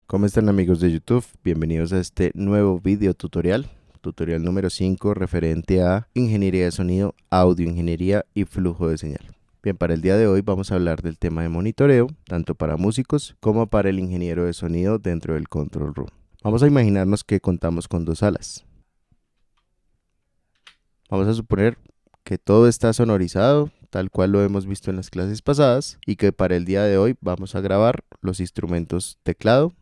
¿Cómo están amigos de YouTube? Bienvenidos a este nuevo video tutorial número 5 referente a ingeniería de sonido, audio ingeniería y flujo de señal. Bien, para el día de hoy vamos a hablar del tema de monitoreo, tanto para músicos como para el ingeniero de sonido dentro del control room. Vamos a imaginarnos que contamos con dos salas. Vamos a suponer que todo está sonorizado, tal cual lo hemos visto en las clases pasadas, y que para el día de hoy vamos a grabar los instrumentos teclado,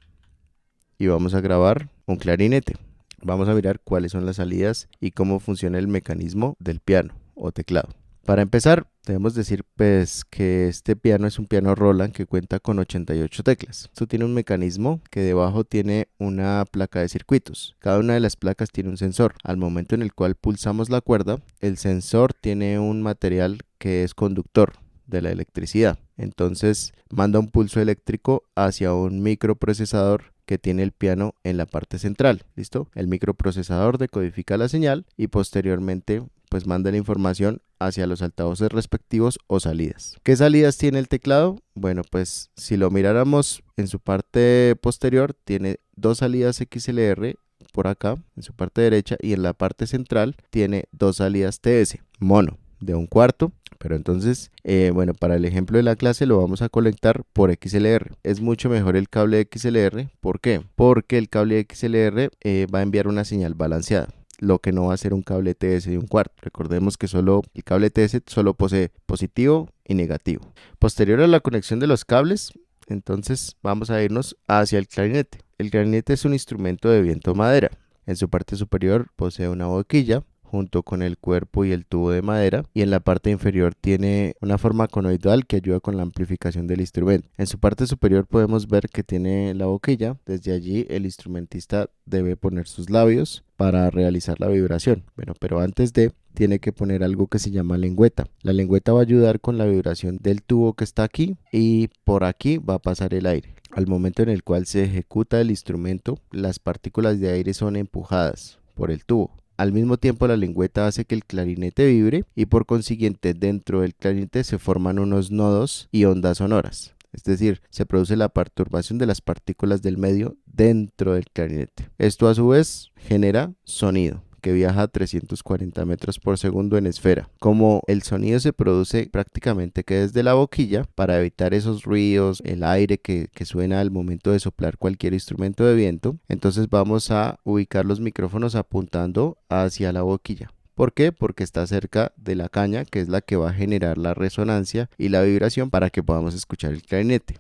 y vamos a grabar un clarinete. Vamos a mirar cuáles son las salidas y cómo funciona el mecanismo del piano o teclado. Para empezar, debemos decir pues que este piano es un piano Roland que cuenta con 88 teclas. Esto tiene un mecanismo que debajo tiene una placa de circuitos. Cada una de las placas tiene un sensor. Al momento en el cual pulsamos la cuerda, el sensor tiene un material que es conductor de la electricidad. Entonces manda un pulso eléctrico hacia un microprocesador que tiene el piano en la parte central. ¿Listo? El microprocesador decodifica la señal y posteriormente pues manda la información hacia los altavoces respectivos o salidas. ¿Qué salidas tiene el teclado? Bueno, pues si lo miráramos en su parte posterior, tiene dos salidas XLR por acá en su parte derecha, y en la parte central tiene dos salidas TS mono de 1/4. Pero entonces, bueno, para el ejemplo de la clase lo vamos a conectar por XLR. Es mucho mejor el cable XLR. ¿Por qué? Porque el cable XLR va a enviar una señal balanceada, lo que no va a ser un cable TS de 1/4. Recordemos que solo el cable TS solo posee positivo y negativo. Posterior a la conexión de los cables, entonces vamos a irnos hacia el clarinete. El clarinete es un instrumento de viento madera. En su parte superior posee una boquilla junto con el cuerpo y el tubo de madera, y en la parte inferior tiene una forma conoidal que ayuda con la amplificación del instrumento. En su parte superior podemos ver que tiene la boquilla. Desde allí el instrumentista debe poner sus labios para realizar la vibración. Bueno, pero antes de tiene que poner algo que se llama lengüeta. La lengüeta va a ayudar con la vibración del tubo que está aquí, y por aquí va a pasar el aire. Al momento en el cual se ejecuta el instrumento, las partículas de aire son empujadas por el tubo. Al mismo tiempo, la lengüeta hace que el clarinete vibre, y por consiguiente dentro del clarinete se forman unos nodos y ondas sonoras. Es decir, se produce la perturbación de las partículas del medio dentro del clarinete. Esto a su vez genera sonido, que viaja a 340 metros por segundo en esfera. Como el sonido se produce prácticamente que desde la boquilla, para evitar esos ruidos, el aire que suena al momento de soplar cualquier instrumento de viento, entonces vamos a ubicar los micrófonos apuntando hacia la boquilla. ¿Por qué? Porque está cerca de la caña, que es la que va a generar la resonancia y la vibración para que podamos escuchar el clarinete.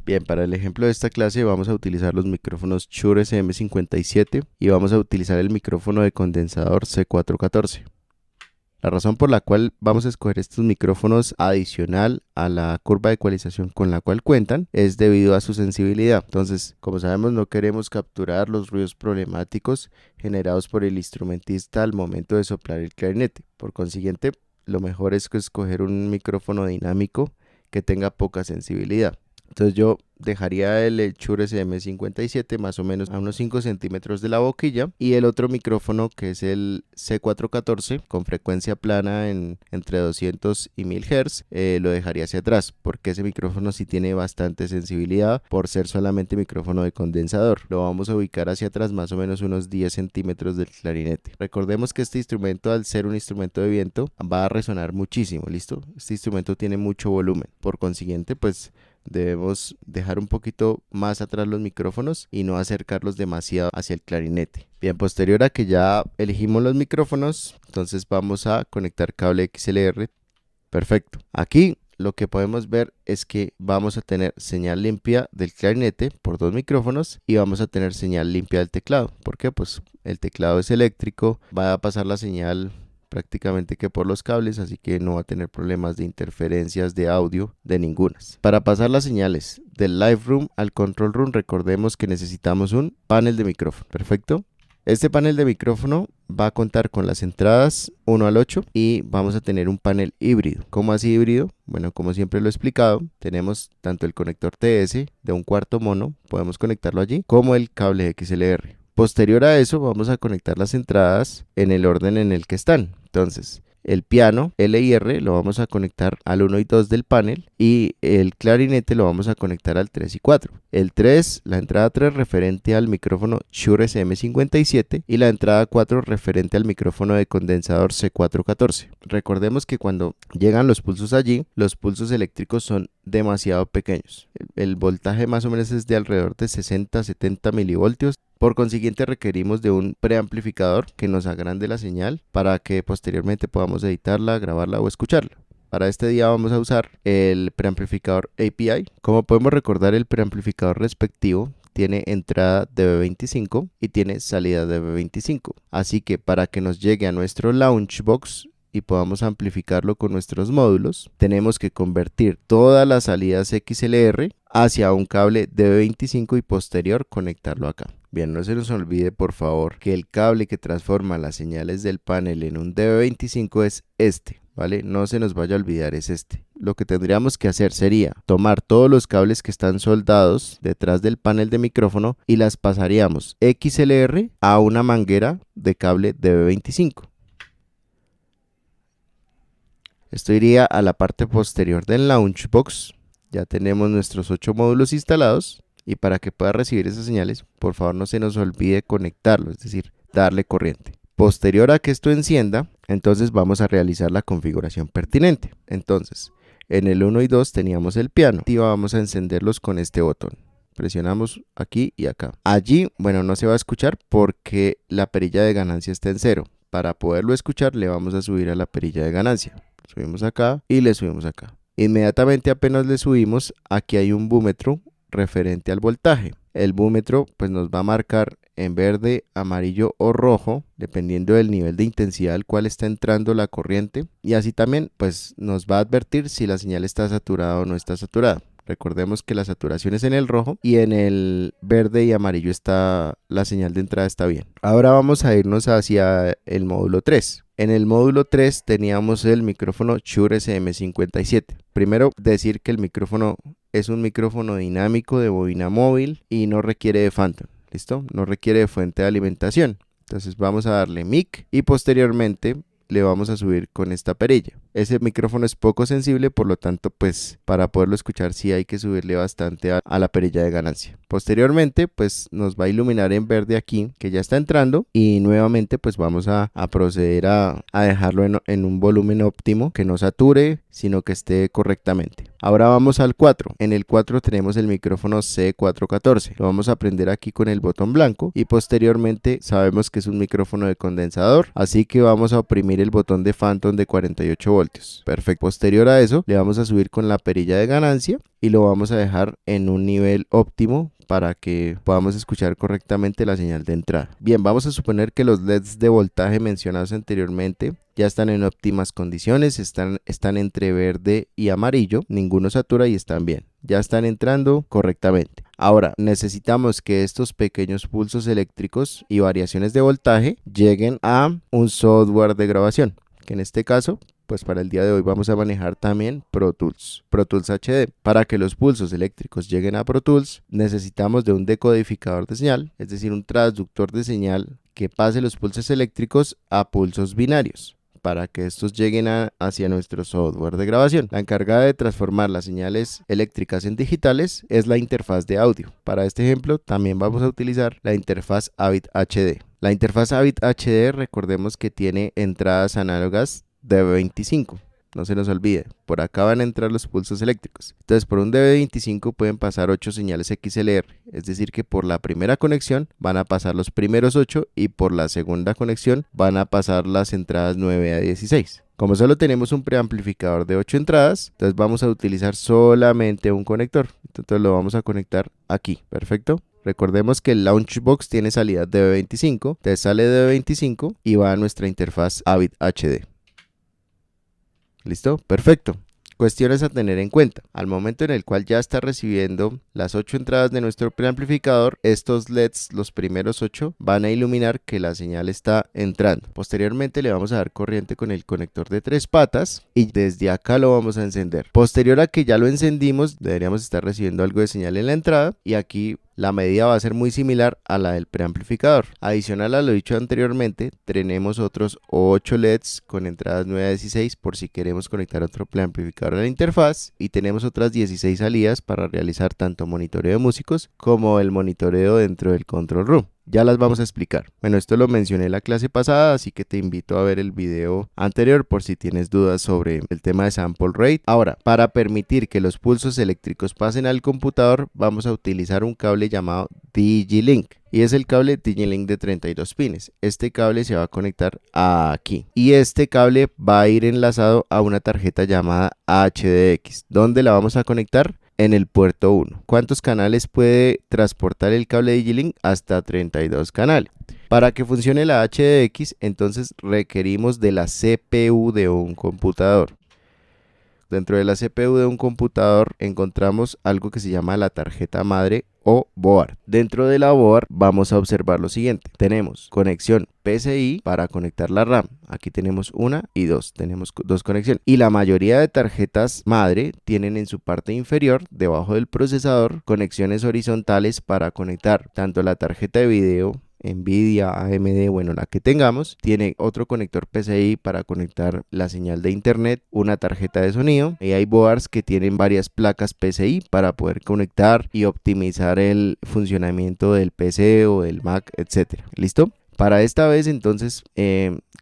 Bien, para el ejemplo de esta clase vamos a utilizar los micrófonos Shure SM57 y vamos a utilizar el micrófono de condensador C414. La razón por la cual vamos a escoger estos micrófonos adicional a la curva de ecualización con la cual cuentan es debido a su sensibilidad. Entonces, como sabemos, no queremos capturar los ruidos problemáticos generados por el instrumentista al momento de soplar el clarinete. Por consiguiente, lo mejor es escoger un micrófono dinámico que tenga poca sensibilidad. Entonces yo dejaría el Shure SM57 más o menos a unos 5 centímetros de la boquilla, y el otro micrófono, que es el C414 con frecuencia plana entre 200 y 1000 Hz, lo dejaría hacia atrás, porque ese micrófono sí tiene bastante sensibilidad por ser solamente micrófono de condensador. Lo vamos a ubicar hacia atrás más o menos unos 10 centímetros del clarinete. Recordemos que este instrumento, al ser un instrumento de viento, va a resonar muchísimo. ¿Listo? Este instrumento tiene mucho volumen, por consiguiente pues debemos dejar un poquito más atrás los micrófonos y no acercarlos demasiado hacia el clarinete. Bien, posterior a que ya elegimos los micrófonos, entonces vamos a conectar cable XLR. Perfecto. Aquí lo que podemos ver es que vamos a tener señal limpia del clarinete por dos micrófonos, y vamos a tener señal limpia del teclado. ¿Por qué? Pues el teclado es eléctrico, va a pasar la señal prácticamente que por los cables, así que no va a tener problemas de interferencias de audio de ningunas. Para pasar las señales del Live Room al Control Room, recordemos que necesitamos un panel de micrófono. Perfecto. Este panel de micrófono va a contar con las entradas 1 al 8 y vamos a tener un panel híbrido. ¿Cómo así híbrido? Bueno, como siempre lo he explicado, tenemos tanto el conector TS de 1/4 mono, podemos conectarlo allí, como el cable XLR. Posterior a eso vamos a conectar las entradas en el orden en el que están. Entonces, El piano L y R lo vamos a conectar al 1 y 2 del panel y el clarinete lo vamos a conectar al 3 y 4. El 3, la entrada 3 referente al micrófono Shure SM57 y la entrada 4 referente al micrófono de condensador C414. Recordemos que cuando llegan los pulsos allí, los pulsos eléctricos son demasiado pequeños. El voltaje más o menos es de alrededor de 60-70 milivoltios. Por consiguiente requerimos de un preamplificador que nos agrande la señal para que posteriormente podamos editarla, grabarla o escucharla. Para este día vamos a usar el preamplificador API. Como podemos recordar, el preamplificador respectivo tiene entrada DB25 y tiene salida DB25. Así que para que nos llegue a nuestro Launchbox y podamos amplificarlo con nuestros módulos, tenemos que convertir todas las salidas XLR hacia un cable DB25 y posterior conectarlo acá. Bien, no se nos olvide por favor que el cable que transforma las señales del panel en un DB25 es este, ¿vale? No se nos vaya a olvidar, es este. Lo que tendríamos que hacer sería tomar todos los cables que están soldados detrás del panel de micrófono y las pasaríamos XLR a una manguera de cable DB25. Esto iría a la parte posterior del Launchbox. Ya tenemos nuestros 8 módulos instalados y para que pueda recibir esas señales, por favor no se nos olvide conectarlo, es decir, darle corriente. Posterior a que esto encienda, entonces vamos a realizar la configuración pertinente. Entonces, en el 1 y 2 teníamos el piano y vamos a encenderlos con este botón. Presionamos aquí y acá. Allí, bueno, no se va a escuchar porque la perilla de ganancia está en 0. Para poderlo escuchar le vamos a subir a la perilla de ganancia. Subimos acá y le subimos acá. Inmediatamente apenas le subimos, aquí hay un búmetro referente al voltaje. El búmetro pues nos va a marcar en verde, amarillo o rojo, dependiendo del nivel de intensidad al cual está entrando la corriente, y así también pues nos va a advertir si la señal está saturada o no está saturada. Recordemos que la saturación es en el rojo y en el verde y amarillo está la señal de entrada, está bien. Ahora vamos a irnos hacia el módulo 3. En el módulo 3 teníamos el micrófono Shure SM57. Primero decir que el micrófono es un micrófono dinámico de bobina móvil y no requiere de phantom, ¿listo? No requiere de fuente de alimentación. Entonces vamos a darle mic y posteriormente le vamos a subir con esta perilla. Ese micrófono es poco sensible, por lo tanto pues para poderlo escuchar sí hay que subirle bastante a la perilla de ganancia. Posteriormente pues nos va a iluminar en verde aquí que ya está entrando y nuevamente pues vamos a proceder a dejarlo en un volumen óptimo, que no sature sino que esté correctamente. Ahora vamos al 4. En el 4 tenemos el micrófono C414. Lo vamos a prender aquí con el botón blanco y posteriormente sabemos que es un micrófono de condensador, así que vamos a oprimir el botón de phantom de 48 voltios. Perfecto. Posterior a eso le vamos a subir con la perilla de ganancia y lo vamos a dejar en un nivel óptimo para que podamos escuchar correctamente la señal de entrada. Bien, vamos a suponer que los LEDs de voltaje mencionados anteriormente ya están en óptimas condiciones, están entre verde y amarillo, ninguno satura y están bien, ya están entrando correctamente. Ahora necesitamos que estos pequeños pulsos eléctricos y variaciones de voltaje lleguen a un software de grabación, que en este caso pues para el día de hoy vamos a manejar también Pro Tools HD. Para que los pulsos eléctricos lleguen a Pro Tools necesitamos de un decodificador de señal, es decir, un transductor de señal que pase los pulsos eléctricos a pulsos binarios, para que estos lleguen hacia nuestro software de grabación. La encargada de transformar las señales eléctricas en digitales es la interfaz de audio. Para este ejemplo también vamos a utilizar la interfaz Avid HD. La interfaz Avid HD, recordemos que tiene entradas análogas DB25, no se nos olvide, por acá van a entrar los pulsos eléctricos. Entonces por un DB25 pueden pasar 8 señales XLR, es decir que por la primera conexión van a pasar los primeros 8 y por la segunda conexión van a pasar las entradas 9 a 16. Como solo tenemos un preamplificador de 8 entradas, entonces vamos a utilizar solamente un conector, entonces lo vamos a conectar aquí, perfecto. Recordemos que el Launchbox tiene salida DB25, entonces sale DB25 y va a nuestra interfaz Avid HD. ¿Listo? Perfecto. Cuestiones a tener en cuenta. Al momento en el cual ya está recibiendo las 8 entradas de nuestro preamplificador, estos LEDs, los primeros 8, van a iluminar que la señal está entrando. Posteriormente le vamos a dar corriente con el conector de 3 patas y desde acá lo vamos a encender. Posterior a que ya lo encendimos, deberíamos estar recibiendo algo de señal en la entrada y aquí la medida va a ser muy similar a la del preamplificador. Adicional a lo dicho anteriormente, tenemos otros 8 LEDs con entradas 9 a 16 por si queremos conectar otro preamplificador a la interfaz, y tenemos otras 16 salidas para realizar tanto monitoreo de músicos como el monitoreo dentro del control room. Ya las vamos a explicar. Bueno, esto lo mencioné en la clase pasada, así que te invito a ver el video anterior por si tienes dudas sobre el tema de sample rate. Ahora, para permitir que los pulsos eléctricos pasen al computador, vamos a utilizar un cable llamado DigiLink. Y es el cable DigiLink de 32 pines. Este cable se va a conectar aquí. Y este cable va a ir enlazado a una tarjeta llamada HDX. ¿Dónde la vamos a conectar? En el puerto 1. ¿Cuántos canales puede transportar el cable DigiLink? Hasta 32 canales. Para que funcione la HDX, entonces requerimos de la CPU de un computador. Dentro de la CPU de un computador encontramos algo que se llama la tarjeta madre o board. Dentro de la board vamos a observar lo siguiente. Tenemos conexión PCI para conectar la RAM. Aquí tenemos una y dos. Tenemos dos conexiones. Y la mayoría de tarjetas madre tienen en su parte inferior, debajo del procesador, conexiones horizontales para conectar tanto la tarjeta de video, Nvidia, AMD, bueno, la que tengamos. Tiene otro conector PCI para conectar la señal de internet, una tarjeta de sonido, y hay boards que tienen varias placas PCI para poder conectar y optimizar el funcionamiento del PC o del Mac, etcétera. ¿Listo? Para esta vez entonces,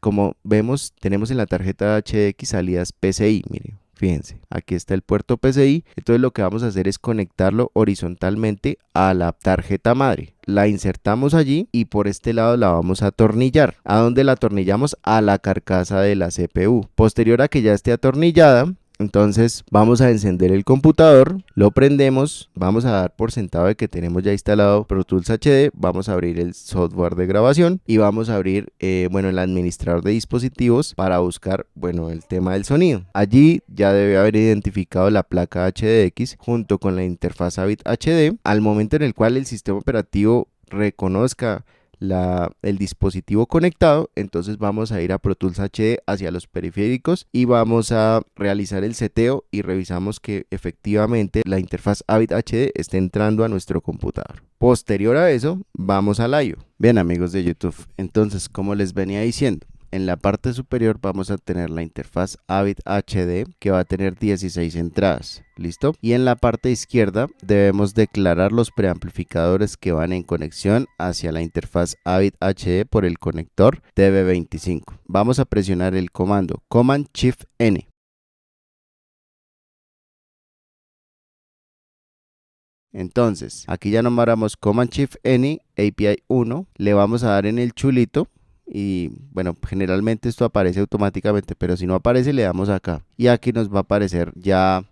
como vemos, tenemos en la tarjeta HDX salidas PCI, miren. Fíjense, aquí está el puerto PCI, entonces lo que vamos a hacer es conectarlo horizontalmente a la tarjeta madre. La insertamos allí y por este lado la vamos a atornillar. ¿A dónde la atornillamos? A la carcasa de la CPU. Posterior a que ya esté atornillada, entonces vamos a encender el computador, lo prendemos, vamos a dar por sentado de que tenemos ya instalado Pro Tools HD, vamos a abrir el software de grabación y vamos a abrir el administrador de dispositivos para buscar el tema del sonido. Allí ya debe haber identificado la placa HDX junto con la interfaz AVID HD. Al momento en el cual el sistema operativo reconozca el dispositivo conectado, entonces vamos a ir a Pro Tools HD hacia los periféricos y vamos a realizar el seteo y revisamos que efectivamente la interfaz AVID HD esté entrando a nuestro computador. Posterior a eso, vamos al I/O. Bien, amigos de YouTube, entonces como les venía diciendo, en la parte superior vamos a tener la interfaz AVID HD que va a tener 16 entradas. ¿Listo? Y en la parte izquierda debemos declarar los preamplificadores que van en conexión hacia la interfaz AVID HD por el conector DB25. Vamos a presionar el comando Command Shift N. Entonces, aquí ya nombramos Command Shift N, API 1, le vamos a dar en el chulito. Y generalmente esto aparece automáticamente, pero si no aparece le damos acá y aquí nos va a aparecer ya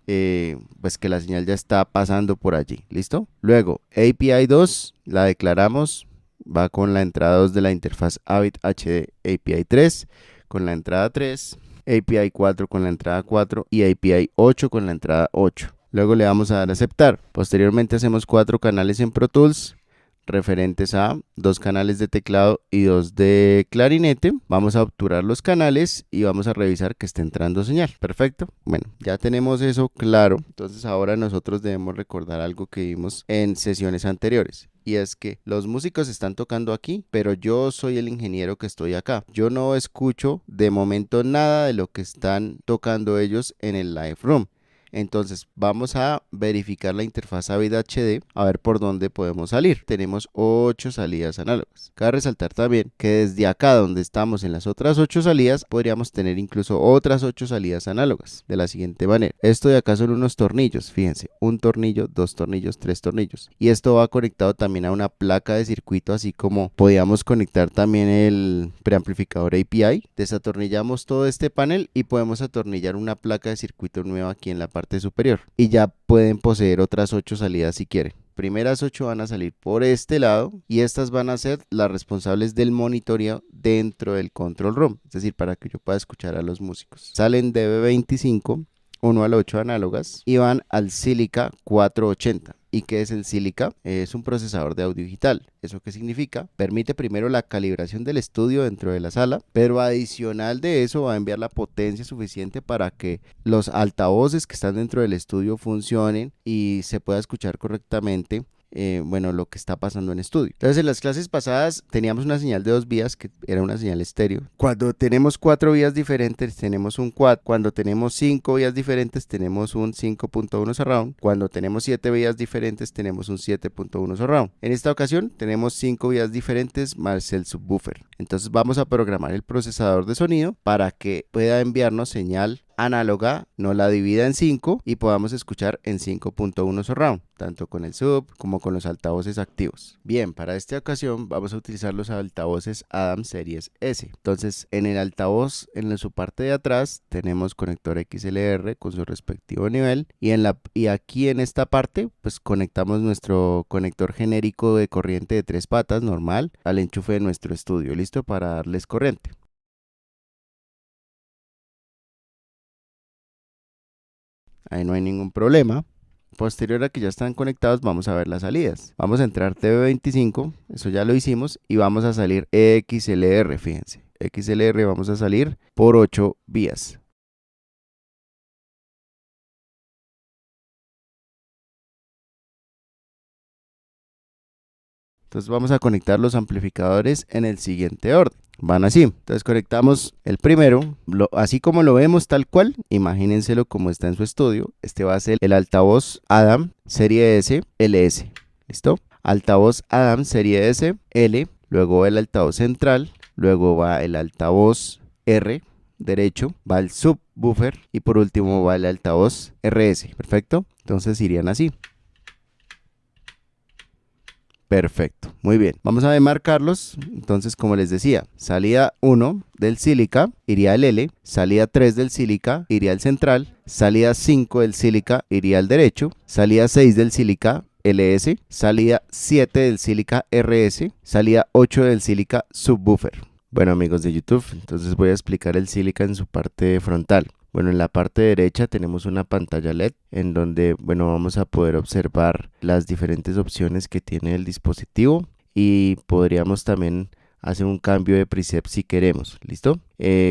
pues que la señal ya está pasando por allí. ¿Listo? Luego API 2 la declaramos, va con la entrada 2 de la interfaz AVID HD, API 3 con la entrada 3, API 4 con la entrada 4 y API 8 con la entrada 8. Luego le vamos a dar a aceptar. Posteriormente hacemos 4 canales en Pro Tools referentes a 2 canales de teclado y 2 de clarinete. Vamos a obturar los canales y vamos a revisar que esté entrando señal. Perfecto. Bueno, ya tenemos eso claro. Entonces ahora nosotros debemos recordar algo que vimos en sesiones anteriores. Y es que los músicos están tocando aquí, pero yo soy el ingeniero que estoy acá. Yo no escucho de momento nada de lo que están tocando ellos en el live room. Entonces vamos a verificar la interfaz AVID HD a ver por dónde podemos salir. Tenemos 8 salidas análogas. Cabe resaltar también que desde acá donde estamos en las otras 8 salidas podríamos tener incluso otras 8 salidas análogas de la siguiente manera. Esto de acá son unos tornillos, fíjense, un tornillo, 2 tornillos, 3 tornillos. Y esto va conectado también a una placa de circuito, así como podíamos conectar también el preamplificador API. Desatornillamos todo este panel y podemos atornillar una placa de circuito nueva aquí en la parte superior y ya pueden poseer otras 8 salidas si quieren. Primeras 8 van a salir por este lado y estas van a ser las responsables del monitoreo dentro del control room, es decir, para que yo pueda escuchar a los músicos. Salen DB25, 1 al 8 análogas y van al Silica 480. ¿Y qué es el Silica? Es un procesador de audio digital. ¿Eso qué significa? Permite primero la calibración del estudio dentro de la sala, pero adicional de eso va a enviar la potencia suficiente para que los altavoces que están dentro del estudio funcionen y se pueda escuchar correctamente bueno, lo que está pasando en estudio. Entonces, en las clases pasadas teníamos una señal de 2 vías que era una señal estéreo. Cuando tenemos 4 vías diferentes, tenemos un quad. Cuando tenemos 5 vías diferentes, tenemos un 5.1 surround. Cuando tenemos 7 vías diferentes, tenemos un 7.1 surround. En esta ocasión, tenemos 5 vías diferentes más el subwoofer. Entonces, vamos a programar el procesador de sonido para que pueda enviarnos señal análoga, no la divida en 5 y podamos escuchar en 5.1 surround, tanto con el sub como con los altavoces activos. Bien, para esta ocasión vamos a utilizar los altavoces Adams Series S. Entonces, en el altavoz, en su parte de atrás, tenemos conector XLR con su respectivo nivel y aquí en esta parte, pues conectamos nuestro conector genérico de corriente de 3 patas normal al enchufe de nuestro estudio, listo para darles corriente. Ahí no hay ningún problema. Posterior a que ya están conectados, vamos a ver las salidas. Vamos a entrar TV25, eso ya lo hicimos, y vamos a salir XLR, fíjense. XLR vamos a salir por 8 vías. Entonces vamos a conectar los amplificadores en el siguiente orden. Van así. Entonces conectamos el primero, así como lo vemos tal cual, imagínenselo como está en su estudio. Este va a ser el altavoz Adams Serie S LS. ¿Listo? Altavoz Adams Serie S L, luego el altavoz central, luego va el altavoz R derecho, va el subwoofer y por último va el altavoz RS. ¿Perfecto? Entonces irían así. Perfecto, muy bien. Vamos a demarcarlos. Entonces, como les decía, salida 1 del sílica iría al L, salida 3 del sílica iría al central, salida 5 del sílica iría al derecho, salida 6 del sílica LS, salida 7 del sílica RS, salida 8 del sílica subwoofer. Bueno, amigos de YouTube, entonces voy a explicar el sílica en su parte frontal. Bueno, en la parte derecha tenemos una pantalla LED en donde, bueno, vamos a poder observar las diferentes opciones que tiene el dispositivo y podríamos también hacer un cambio de preset si queremos. ¿Listo?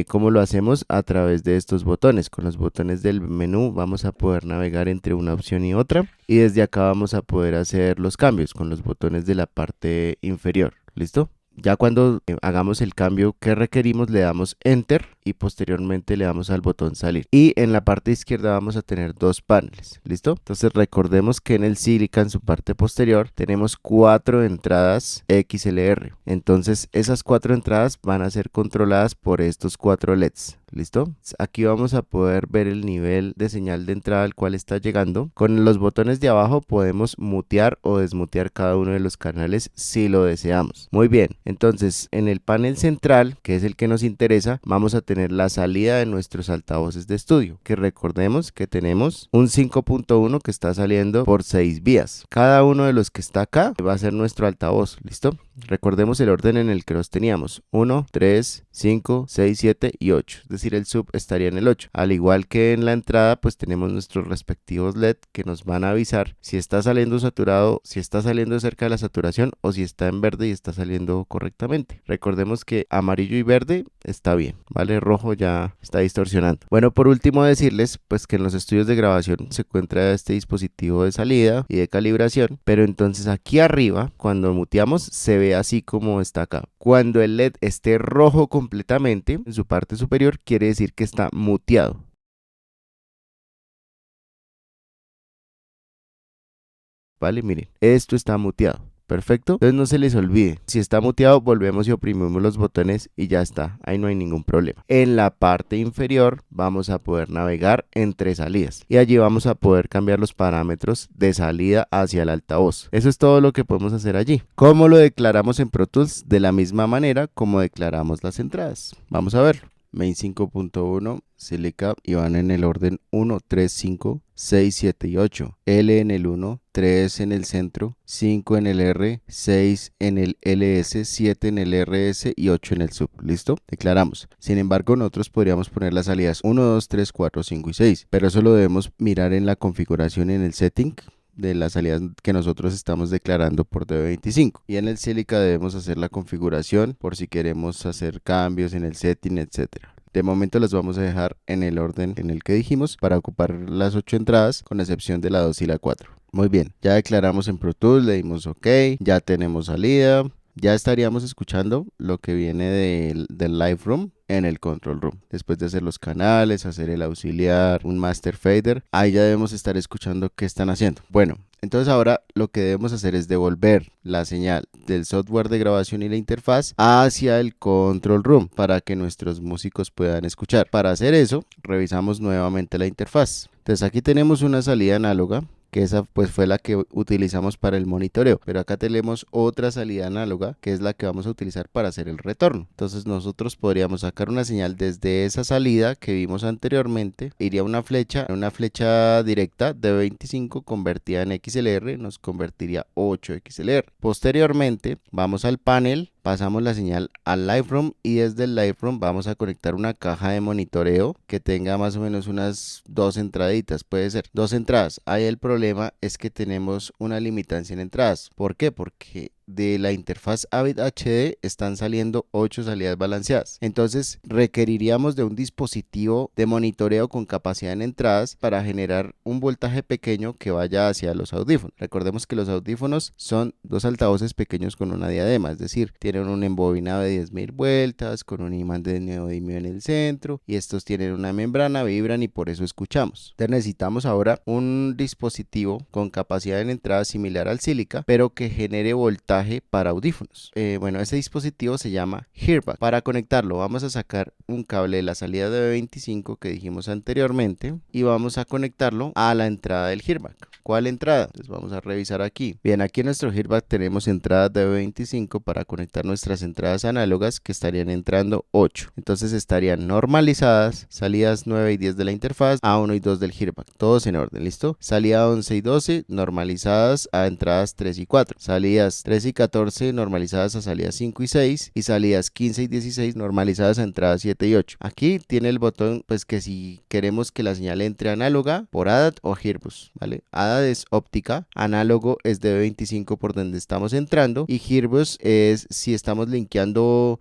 ¿Cómo lo hacemos? A través de estos botones. Con los botones del menú vamos a poder navegar entre una opción y otra y desde acá vamos a poder hacer los cambios con los botones de la parte inferior. ¿Listo? Ya cuando hagamos el cambio que requerimos le damos Enter y posteriormente le damos al botón salir. Y en la parte izquierda vamos a tener 2 paneles. ¿Listo? Entonces recordemos que en el sílica en su parte posterior tenemos 4 entradas XLR. Entonces esas 4 entradas van a ser controladas por estos 4 LEDs. ¿Listo? Aquí vamos a poder ver el nivel de señal de entrada al cual está llegando. Con los botones de abajo podemos mutear o desmutear cada uno de los canales si lo deseamos. Muy bien, entonces en el panel central, que es el que nos interesa, vamos a tener la salida de nuestros altavoces de estudio, que recordemos que tenemos un 5.1 que está saliendo por 6 vías. Cada uno de los que está acá va a ser nuestro altavoz. ¿Listo? Recordemos el orden en el que los teníamos: 1, 3, 5, 6, 7 y 8, es decir, el sub estaría en el 8. Al igual que en la entrada, pues tenemos nuestros respectivos LED que nos van a avisar si está saliendo saturado, si está saliendo cerca de la saturación o si está en verde y está saliendo correctamente. Recordemos que amarillo y verde está bien, ¿vale? Rojo ya está distorsionando. Bueno, por último decirles pues que en los estudios de grabación se encuentra este dispositivo de salida y de calibración, pero entonces aquí arriba cuando muteamos se ve así como está acá. Cuando el LED esté rojo completamente en su parte superior, quiere decir que está muteado. Vale, miren, esto está muteado. Perfecto. Entonces no se les olvide, si está muteado volvemos y oprimimos los botones y ya está, ahí no hay ningún problema. En la parte inferior vamos a poder navegar entre salidas y allí vamos a poder cambiar los parámetros de salida hacia el altavoz. Eso es todo lo que podemos hacer allí. ¿Cómo lo declaramos en Pro Tools? De la misma manera como declaramos las entradas. Vamos a verlo. Main 5.1, Sílica, y van en el orden 1, 3, 5, 6, 7 y 8. L en el 1, 3 en el centro, 5 en el R, 6 en el LS, 7 en el RS y 8 en el sub. ¿Listo? Declaramos. Sin embargo, nosotros podríamos poner las salidas 1, 2, 3, 4, 5 y 6, pero eso lo debemos mirar en la configuración en el setting de las salidas que nosotros estamos declarando por DB25, y en el Sílica debemos hacer la configuración por si queremos hacer cambios en el setting, etcétera. De momento las vamos a dejar en el orden en el que dijimos para ocupar las 8 entradas con excepción de la 2 y la 4. Muy bien, ya declaramos en Pro Tools, le dimos OK, ya tenemos salida. Ya estaríamos escuchando lo que viene del Live Room en el Control Room. Después de hacer los canales, hacer el auxiliar, un Master Fader, ahí ya debemos estar escuchando qué están haciendo. Bueno, entonces ahora lo que debemos hacer es devolver la señal del software de grabación y la interfaz hacia el Control Room para que nuestros músicos puedan escuchar. Para hacer eso, revisamos nuevamente la interfaz. Entonces aquí tenemos una salida análoga, que esa pues fue la que utilizamos para el monitoreo, pero acá tenemos otra salida análoga que es la que vamos a utilizar para hacer el retorno. Entonces nosotros podríamos sacar una señal desde esa salida que vimos anteriormente, iría una flecha directa de 25 convertida en XLR, nos convertiría 8 XLR. Posteriormente vamos al panel, pasamos la señal al Live Room y desde el Live Room vamos a conectar una caja de monitoreo que tenga más o menos unas 2 entraditas, puede ser 2 entradas. Ahí el problema es que tenemos una limitancia en entradas. ¿Por qué? Porque de la interfaz Avid HD están saliendo 8 salidas balanceadas. Entonces requeriríamos de un dispositivo de monitoreo con capacidad en entradas para generar un voltaje pequeño que vaya hacia los audífonos. Recordemos que los audífonos son dos altavoces pequeños con una diadema, es decir, tienen un embobinado de 10.000 vueltas con un imán de neodimio en el centro y estos tienen una membrana, vibran y por eso escuchamos. Entonces necesitamos ahora un dispositivo con capacidad en entrada similar al Silica, pero que genere voltaje para audífonos. Bueno, ese dispositivo se llama Hearback. Para conectarlo vamos a sacar un cable de la salida de B25 que dijimos anteriormente y vamos a conectarlo a la entrada del Hearback. ¿Cuál entrada? Pues vamos a revisar aquí. Bien, aquí en nuestro Hearback tenemos entradas de B25 para conectar nuestras entradas análogas que estarían entrando 8. Entonces estarían normalizadas, salidas 9 y 10 de la interfaz, A1 y 2 del Hearback, todos en orden, ¿listo? Salida 11 y 12 normalizadas a entradas 3 y 4, salidas 3 y 14 normalizadas a salidas 5 y 6 y salidas 15 y 16 normalizadas a entradas 7 y 8. Aquí tiene el botón pues que si queremos que la señal entre análoga por ADAT o Hearbus, ¿vale? ADAT es óptica, análogo es de 25 por donde estamos entrando y Hearbus es si estamos linkeando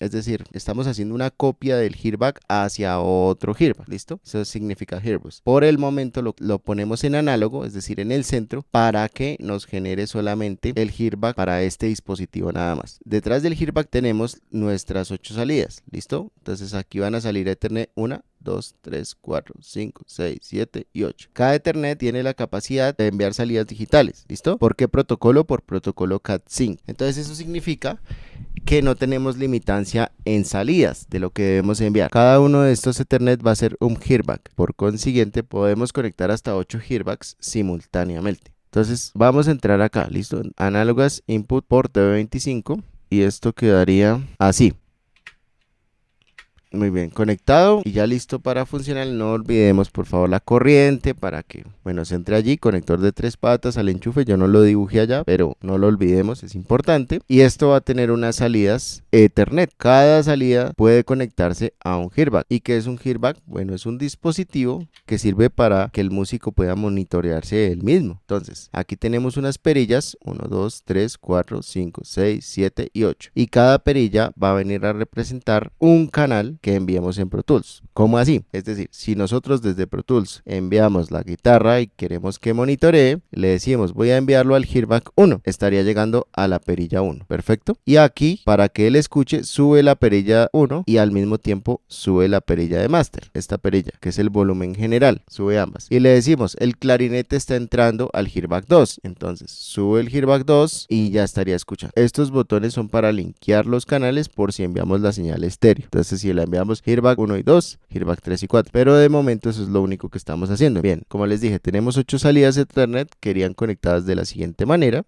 es decir, estamos haciendo una copia del Hearback hacia otro Hearback, ¿listo? Eso significa Hearbus. Por el momento lo ponemos en análogo, es decir, en el centro para que nos genere solamente el Hearback para este dispositivo nada más. Detrás del Hearback tenemos nuestras 8 salidas, ¿listo? Entonces aquí van a salir Ethernet 1, 2, 3, 4, 5, 6, 7 y 8. Cada Ethernet tiene la capacidad de enviar salidas digitales, ¿listo? ¿Por qué protocolo? Por protocolo Cat5. Entonces eso significa que no tenemos limitancia en salidas de lo que debemos enviar. Cada uno de estos Ethernet va a ser un Hearback. Por consiguiente, podemos conectar hasta 8 Hearbacks simultáneamente. Entonces vamos a entrar acá, ¿listo? Análogas input port de 25 y esto quedaría así. Muy bien, conectado y ya listo para funcionar. No olvidemos por favor la corriente para que, bueno, se entre allí, conector de 3 patas al enchufe, yo no lo dibujé allá, pero no lo olvidemos, es importante. Y esto va a tener unas salidas Ethernet. Cada salida puede conectarse a un Hearback. ¿Y qué es un Hearback? Bueno, es un dispositivo que sirve para que el músico pueda monitorearse él mismo. Entonces, aquí tenemos unas perillas, 1, 2, 3, 4, 5, 6, 7 y 8. Y cada perilla va a venir a representar un canal que enviamos en Pro Tools. ¿Cómo así? Es decir, si nosotros desde Pro Tools enviamos la guitarra y queremos que monitoree, le decimos voy a enviarlo al Hearback 1, estaría llegando a la perilla 1, perfecto. Y aquí, para que él escuche, sube la perilla 1 y al mismo tiempo sube la perilla de Master, esta perilla, que es el volumen general, sube ambas. Y le decimos, el clarinete está entrando al Hearback 2, entonces sube el Hearback 2 y ya estaría escuchando. Estos botones son para linkear los canales por si enviamos la señal estéreo. Entonces, si la enviamos Hearback 1 y 2, Hearback 3 y 4, pero de momento eso es lo único que estamos haciendo. Bien, como les dije, tenemos 8 salidas de Ethernet que irían conectadas de la siguiente manera.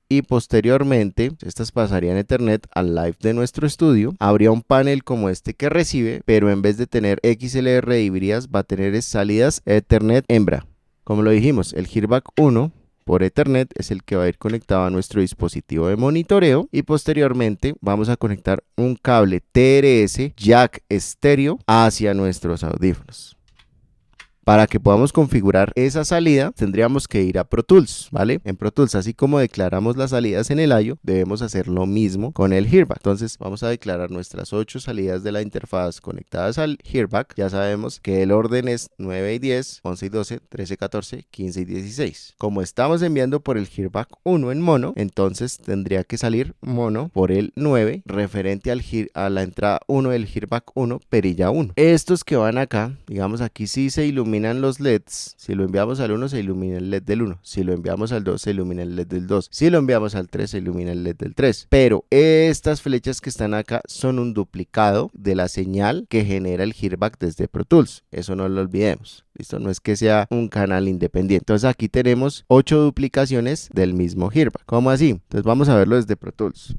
Y posteriormente, estas pasarían Ethernet al live de nuestro estudio. Habría un panel como este que recibe, pero en vez de tener XLR híbridas, va a tener salidas Ethernet hembra. Como lo dijimos, el Hearback 1 por Ethernet es el que va a ir conectado a nuestro dispositivo de monitoreo y posteriormente vamos a conectar un cable TRS jack estéreo hacia nuestros audífonos. Para que podamos configurar esa salida, tendríamos que ir a Pro Tools, ¿vale? En Pro Tools, así como declaramos las salidas en el I/O, debemos hacer lo mismo con el Hearback. Entonces, vamos a declarar nuestras 8 salidas de la interfaz conectadas al Hearback. Ya sabemos que el orden es 9 y 10, 11 y 12, 13 y 14, 15 y 16. Como estamos enviando por el Hearback 1 en mono, entonces tendría que salir mono por el 9 referente a la entrada 1 del Hearback 1, perilla 1. Estos que van acá, digamos aquí sí se iluminan los LEDs. Si lo enviamos al 1 se ilumina el LED del 1. Si lo enviamos al 2 se ilumina el LED del 2. Si lo enviamos al 3 se ilumina el LED del 3. Pero estas flechas que están acá son un duplicado de la señal que genera el Hearback desde Pro Tools. Eso no lo olvidemos. ¿Listo? No es que sea un canal independiente. Entonces aquí tenemos 8 duplicaciones del mismo Hearback. ¿Cómo así? Entonces vamos a verlo desde Pro Tools.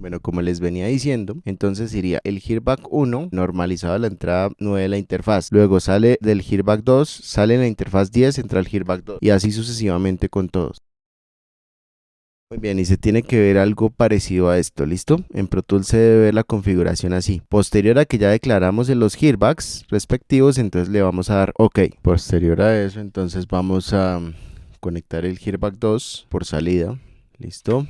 Bueno, como les venía diciendo, entonces iría el Hearback 1 normalizado a la entrada 9 de la interfaz. Luego sale del Hearback 2, sale en la interfaz 10, entra al Hearback 2 y así sucesivamente con todos. Muy bien, y se tiene que ver algo parecido a esto, ¿listo? En Pro Tools se debe ver la configuración así. Posterior a que ya declaramos en los Hearbacks respectivos, entonces le vamos a dar OK. Posterior a eso, entonces vamos a conectar el Hearback 2 por salida, ¿listo?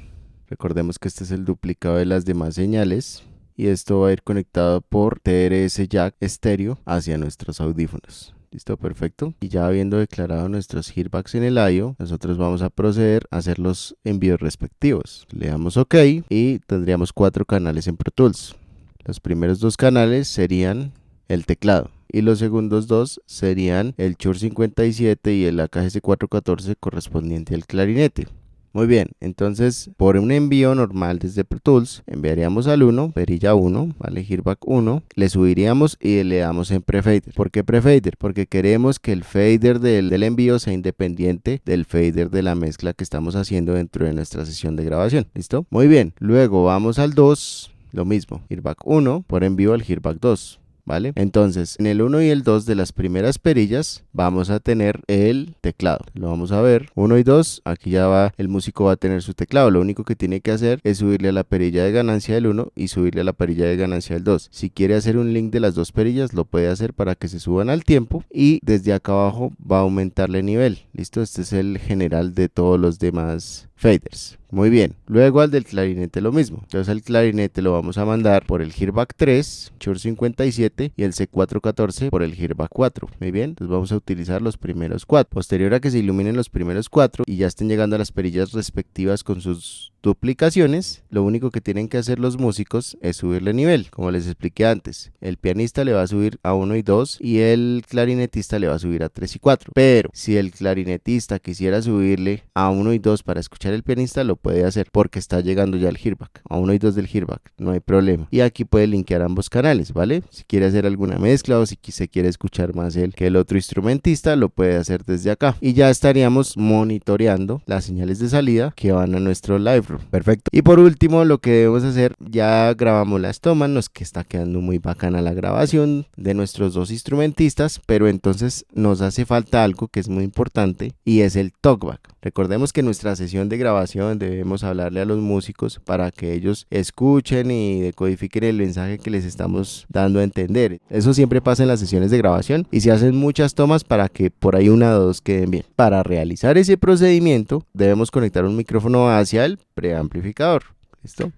Recordemos que este es el duplicado de las demás señales y esto va a ir conectado por TRS jack estéreo hacia nuestros audífonos. Listo, perfecto. Y ya habiendo declarado nuestros Hearbacks en el I/O, nosotros vamos a proceder a hacer los envíos respectivos. Le damos OK y tendríamos 4 canales en Pro Tools. Los primeros 2 canales serían el teclado y los segundos 2 serían el Shure 57 y el AKG 414 correspondiente al clarinete. Muy bien, entonces por un envío normal desde Pro Tools enviaríamos al 1, perilla 1, vale, Hearback 1, le subiríamos y le damos en prefader. ¿Por qué prefader? Porque queremos que el fader del envío sea independiente del fader de la mezcla que estamos haciendo dentro de nuestra sesión de grabación. ¿Listo? Muy bien, luego vamos al 2, lo mismo, Hearback 1 por envío al Hearback 2. ¿Vale? Entonces, en el 1 y el 2 de las primeras perillas vamos a tener el teclado. Lo vamos a ver. 1 y 2, aquí ya va, el músico va a tener su teclado. Lo único que tiene que hacer es subirle a la perilla de ganancia del 1 y subirle a la perilla de ganancia del 2. Si quiere hacer un link de las dos perillas, lo puede hacer para que se suban al tiempo y desde acá abajo va a aumentarle nivel. ¿Listo? Este es el general de todos los demás faders. Muy bien, luego al del clarinete lo mismo. Entonces al clarinete lo vamos a mandar por el Hearback 3, Shure 57 y el C414 por el Hearback 4. Muy bien, entonces vamos a utilizar los primeros 4. Posterior a que se iluminen los primeros 4 y ya estén llegando a las perillas respectivas con sus duplicaciones, lo único que tienen que hacer los músicos es subirle nivel, como les expliqué antes. El pianista le va a subir a 1 y 2 y el clarinetista le va a subir a 3 y 4. Pero si el clarinetista quisiera subirle a 1 y 2 para escuchar el pianista, lo puede hacer porque está llegando ya el Hearback, a 1 y 2 del Hearback, no hay problema. Y aquí puede linkear ambos canales, ¿vale? Si quiere hacer alguna mezcla o si se quiere escuchar más él que el otro instrumentista, lo puede hacer desde acá. Y ya estaríamos monitoreando las señales de salida que van a nuestro live room. Perfecto. Y por último, lo que debemos hacer, ya grabamos las tomas, nos que está quedando muy bacana la grabación de nuestros dos instrumentistas, pero entonces nos hace falta algo que es muy importante y es el talkback. Recordemos que en nuestra sesión de grabación debemos hablarle a los músicos para que ellos escuchen y decodifiquen el mensaje que les estamos dando a entender. Eso siempre pasa en las sesiones de grabación y se hacen muchas tomas para que por ahí una o dos queden bien. Para realizar ese procedimiento debemos conectar un micrófono hacia el preamplificador. ¿Listo?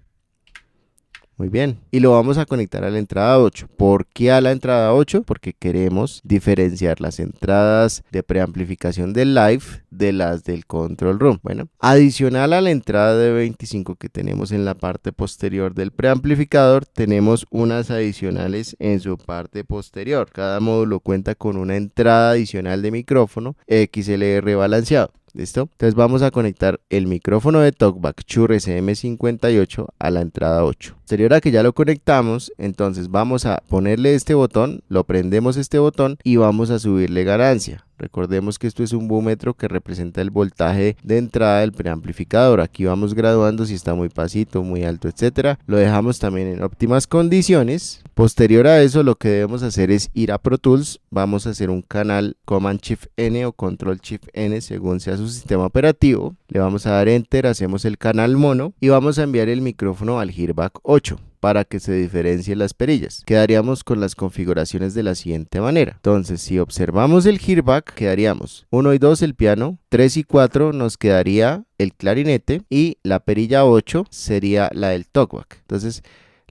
Muy bien, y lo vamos a conectar a la entrada 8. ¿Por qué a la entrada 8? Porque queremos diferenciar las entradas de preamplificación del live de las del control room. Bueno, adicional a la entrada de 25 que tenemos en la parte posterior del preamplificador, tenemos unas adicionales en su parte posterior. Cada módulo cuenta con una entrada adicional de micrófono XLR balanceado. ¿Listo? Entonces vamos a conectar el micrófono de talkback Shure SM58 a la entrada 8. Posterior a que ya lo conectamos, entonces vamos a ponerle este botón, lo prendemos este botón y vamos a subirle ganancia. Recordemos que esto es un búmetro que representa el voltaje de entrada del preamplificador. Aquí vamos graduando si está muy pasito, muy alto, etcétera. Lo dejamos también en óptimas condiciones. Posterior a eso, lo que debemos hacer es ir a Pro Tools. Vamos a hacer un canal Command Shift N o Control Shift N según sea su sistema operativo. Le vamos a dar Enter, hacemos el canal mono y vamos a enviar el micrófono al Hearback 8. para que se diferencien las perillas. Quedaríamos con las configuraciones de la siguiente manera. Entonces, si observamos el hearback, quedaríamos 1 y 2 el piano, 3 y 4 nos quedaría el clarinete y la perilla 8 sería la del talkback. Entonces,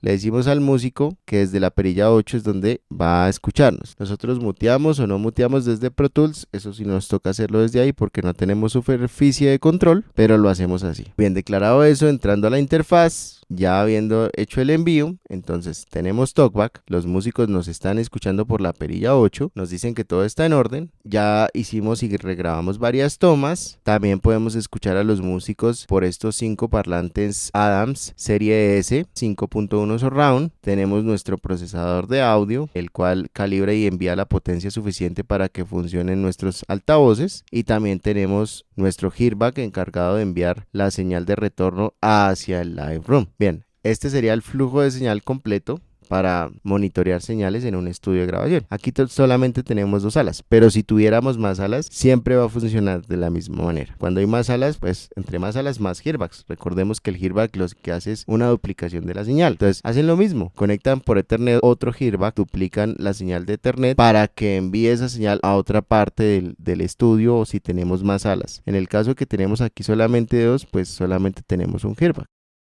le decimos al músico que desde la perilla 8 es donde va a escucharnos. Nosotros muteamos o no muteamos desde Pro Tools, eso sí nos toca hacerlo desde ahí porque no tenemos superficie de control, pero lo hacemos así. Bien declarado eso, entrando a la interfaz, ya habiendo hecho el envío, entonces tenemos talkback, los músicos nos están escuchando por la perilla 8, nos dicen que todo está en orden, ya hicimos y regrabamos varias tomas, también podemos escuchar a los músicos por estos 5 parlantes Adams serie S 5.1 surround, tenemos nuestro procesador de audio, el cual calibra y envía la potencia suficiente para que funcionen nuestros altavoces, y también tenemos nuestro hearback encargado de enviar la señal de retorno hacia el live room. Bien, este sería el flujo de señal completo para monitorear señales en un estudio de grabación. Aquí solamente tenemos 2 salas, pero si tuviéramos más salas, siempre va a funcionar de la misma manera. Cuando hay más salas, pues entre más salas, más hearbacks. Recordemos que el hearback lo que hace es una duplicación de la señal. Entonces, hacen lo mismo, conectan por Ethernet otro hearback, duplican la señal de Ethernet para que envíe esa señal a otra parte del estudio, o si tenemos más salas. En el caso que tenemos aquí solamente 2, pues solamente tenemos un hearback.